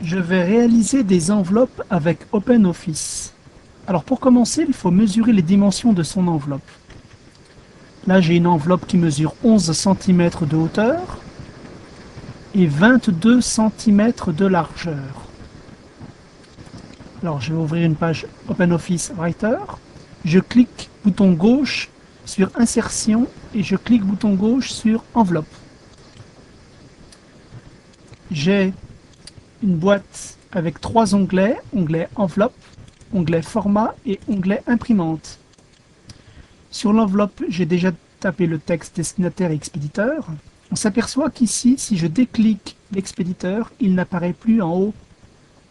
Je vais réaliser des enveloppes avec OpenOffice. Alors pour commencer, il faut mesurer les dimensions de son enveloppe. Là, j'ai une enveloppe qui mesure 11 cm de hauteur et 22 cm de largeur. Alors je vais ouvrir une page OpenOffice Writer. Je clique bouton gauche sur Insertion et je clique bouton gauche sur Enveloppe. J'ai une boîte avec trois onglets, onglet Enveloppe, onglet Format et onglet Imprimante. Sur l'enveloppe, j'ai déjà tapé le texte destinataire et expéditeur. On s'aperçoit qu'ici, si je déclique l'expéditeur, il n'apparaît plus en haut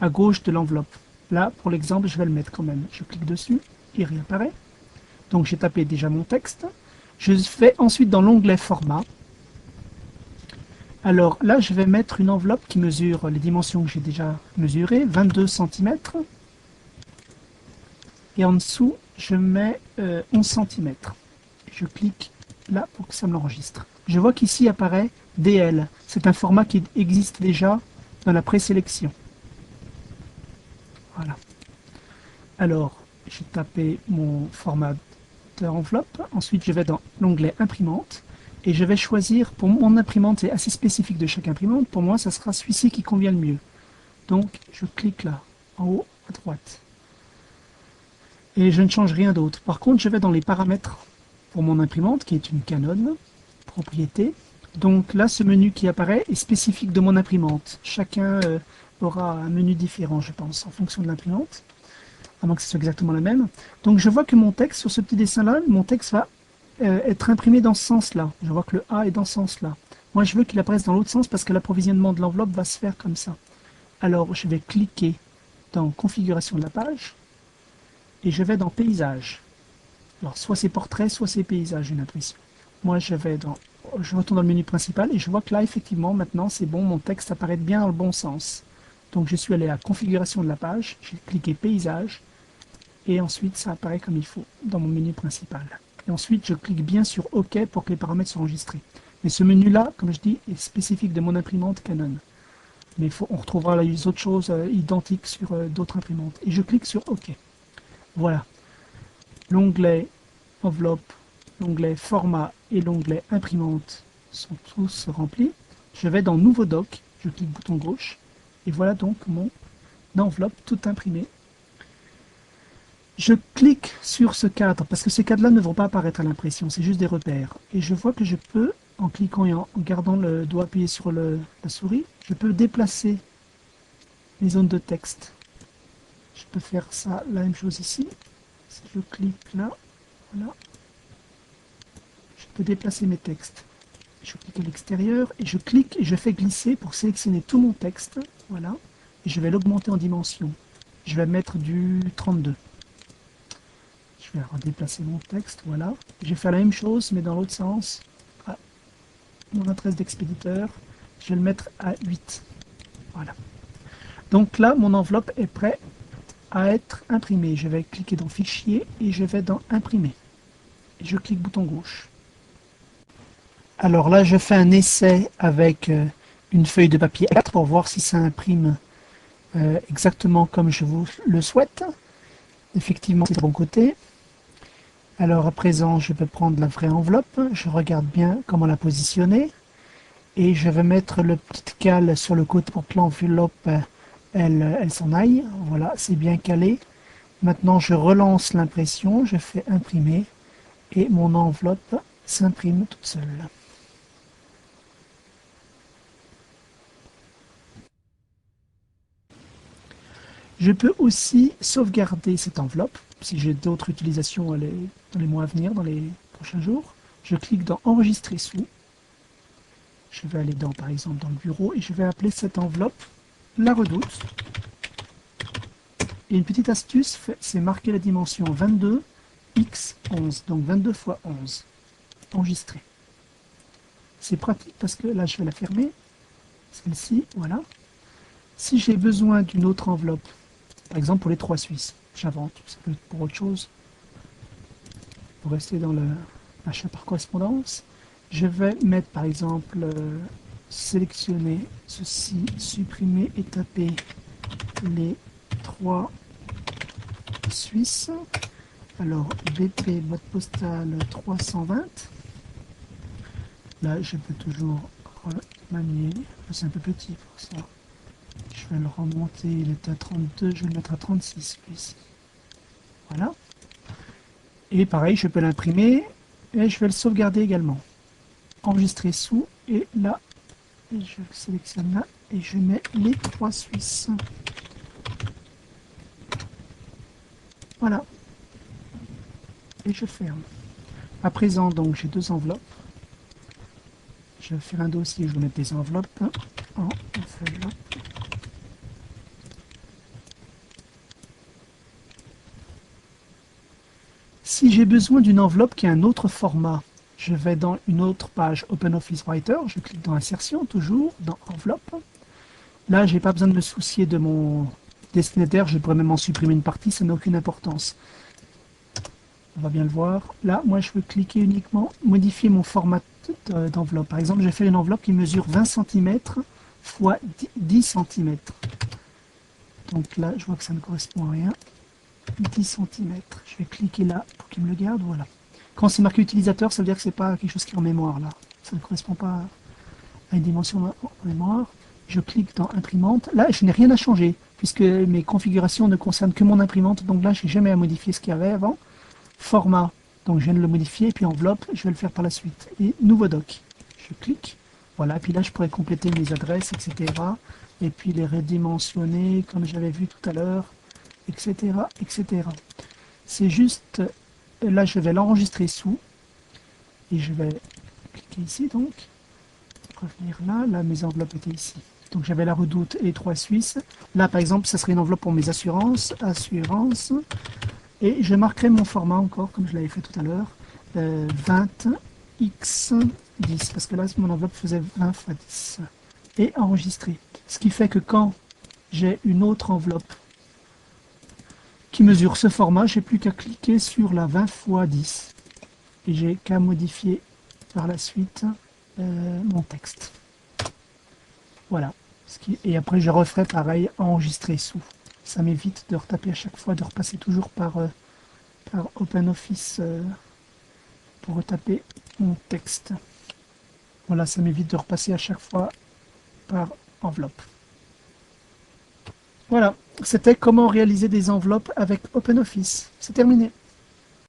à gauche de l'enveloppe. Là, pour l'exemple, je vais le mettre quand même. Je clique dessus, il réapparaît. Donc j'ai tapé déjà mon texte. Je vais ensuite dans l'onglet Format. Alors là, je vais mettre une enveloppe qui mesure les dimensions que j'ai déjà mesurées, 22 cm. Et en dessous, je mets 11 cm. Je clique là pour que ça me l'enregistre. Je vois qu'ici apparaît DL. C'est un format qui existe déjà dans la présélection. Voilà. Alors, j'ai tapé mon format d'enveloppe. Ensuite, je vais dans l'onglet imprimante. Et je vais choisir, pour mon imprimante, c'est assez spécifique de chaque imprimante. Pour moi, ça sera celui-ci qui convient le mieux. Donc, je clique là, en haut à droite. Et je ne change rien d'autre. Par contre, je vais dans les paramètres pour mon imprimante, qui est une Canon, propriété. Donc là, ce menu qui apparaît est spécifique de mon imprimante. Chacun aura un menu différent, je pense, en fonction de l'imprimante, à moins que ce soit exactement la même. Donc je vois que mon texte, sur ce petit dessin-là, mon texte va être imprimé dans ce sens-là. Je vois que le A est dans ce sens-là. Moi, je veux qu'il apparaisse dans l'autre sens parce que l'approvisionnement de l'enveloppe va se faire comme ça. Alors, je vais cliquer dans Configuration de la page et je vais dans Paysage. Alors, soit c'est portrait, soit c'est paysage, une impression. Moi, je retourne dans le menu principal et je vois que là, effectivement, maintenant, c'est bon, mon texte apparaît bien dans le bon sens. Donc, je suis allé à Configuration de la page, j'ai cliqué Paysage et ensuite, ça apparaît comme il faut dans mon menu principal. Et ensuite, je clique bien sur OK pour que les paramètres soient enregistrés. Mais ce menu-là, comme je dis, est spécifique de mon imprimante Canon. Mais on retrouvera les autres choses identiques sur d'autres imprimantes. Et je clique sur OK. Voilà. L'onglet Enveloppe, l'onglet Format et l'onglet Imprimante sont tous remplis. Je vais dans Nouveau doc, je clique bouton gauche, et voilà donc mon enveloppe tout imprimée. Je clique sur ce cadre, parce que ces cadres-là ne vont pas apparaître à l'impression, c'est juste des repères. Et je vois que je peux, en cliquant et en gardant le doigt appuyé sur la souris, je peux déplacer les zones de texte. Je peux faire ça, la même chose ici. Si je clique là, voilà, je peux déplacer mes textes. Je clique à l'extérieur et je clique et je fais glisser pour sélectionner tout mon texte. Voilà. Et je vais l'augmenter en dimension. Je vais mettre du 32. Je vais redéplacer mon texte. Voilà. Je vais faire la même chose mais dans l'autre sens. À mon adresse d'expéditeur. Je vais le mettre à 8. Voilà. Donc là, mon enveloppe est prête à être imprimée. Je vais cliquer dans Fichier et je vais dans Imprimer. Et je clique bouton gauche. Alors là, je fais un essai avec une feuille de papier A4 pour voir si ça imprime exactement comme je vous le souhaite. Effectivement, c'est de bon côté. Alors à présent, je vais prendre la vraie enveloppe. Je regarde bien comment la positionner. Et je vais mettre le petit cale sur le côté pour que l'enveloppe, elle s'en aille. Voilà, c'est bien calé. Maintenant, je relance l'impression. Je fais imprimer. Et mon enveloppe s'imprime toute seule. Je peux aussi sauvegarder cette enveloppe, si j'ai d'autres utilisations dans les mois à venir, dans les prochains jours. Je clique dans Enregistrer sous. Je vais aller dans, par exemple, dans le bureau et je vais appeler cette enveloppe La Redoute. Et une petite astuce, c'est marquer la dimension 22 x 11, donc 22 fois 11. Enregistrer. C'est pratique parce que là, je vais la fermer. Celle-ci, voilà. Si j'ai besoin d'une autre enveloppe, par exemple pour les 3 Suisses, j'invente, ça peut être pour autre chose, pour rester dans le achat par correspondance, je vais mettre par exemple sélectionner ceci, supprimer et taper les 3 Suisses. Alors, BP, boîte postale 320. Là, je peux toujours remanier. C'est un peu petit pour ça. Je vais le remonter, il est à 32, je vais le mettre à 36 ici. Voilà. Et pareil, je peux l'imprimer et je vais le sauvegarder également. Enregistrer sous, et là, je sélectionne là et je mets les 3 Suisses. Voilà. Et je ferme. À présent, donc, j'ai 2 enveloppes. Je vais faire un dossier, je vais mettre des enveloppes en enveloppe. Si j'ai besoin d'une enveloppe qui a un autre format, je vais dans une autre page OpenOffice Writer, je clique dans Insertion, toujours, dans Enveloppe. Là, j'ai pas besoin de me soucier de mon destinataire, je pourrais même en supprimer une partie, ça n'a aucune importance. On va bien le voir. Là, moi, je veux cliquer uniquement, modifier mon format d'enveloppe. Par exemple, j'ai fait une enveloppe qui mesure 20 cm x 10 cm. Donc là, je vois que ça ne correspond à rien. 10 cm. Je vais cliquer là pour qu'il me le garde. Voilà. Quand c'est marqué utilisateur, ça veut dire que c'est pas quelque chose qui est en mémoire là. Ça ne correspond pas à une dimension en mémoire. Je clique dans imprimante. Là, je n'ai rien à changer puisque mes configurations ne concernent que mon imprimante. Donc là, je n'ai jamais à modifier ce qu'il y avait avant. Format. Donc je viens de le modifier. Et puis enveloppe, je vais le faire par la suite. Et nouveau doc. Je clique. Voilà. Puis là, je pourrais compléter mes adresses, etc. Et puis les redimensionner comme j'avais vu tout à l'heure, etc., etc. C'est juste, là je vais l'enregistrer sous, et je vais cliquer ici donc, revenir là mes enveloppes étaient ici. Donc j'avais la Redoute et les 3 Suisses. Là par exemple, ça serait une enveloppe pour mes assurances, et je marquerai mon format encore, comme je l'avais fait tout à l'heure, 20x10, parce que là mon enveloppe faisait 20 x 10. Et enregistrer. Ce qui fait que quand j'ai une autre enveloppe qui mesure ce format, j'ai plus qu'à cliquer sur la 20 x 10 et j'ai qu'à modifier par la suite mon texte. Voilà. Et après je referai pareil, enregistrer sous. Ça m'évite de retaper à chaque fois, de repasser toujours par OpenOffice pour retaper mon texte. Voilà, ça m'évite de repasser à chaque fois par enveloppe. Voilà, c'était comment réaliser des enveloppes avec OpenOffice. C'est terminé.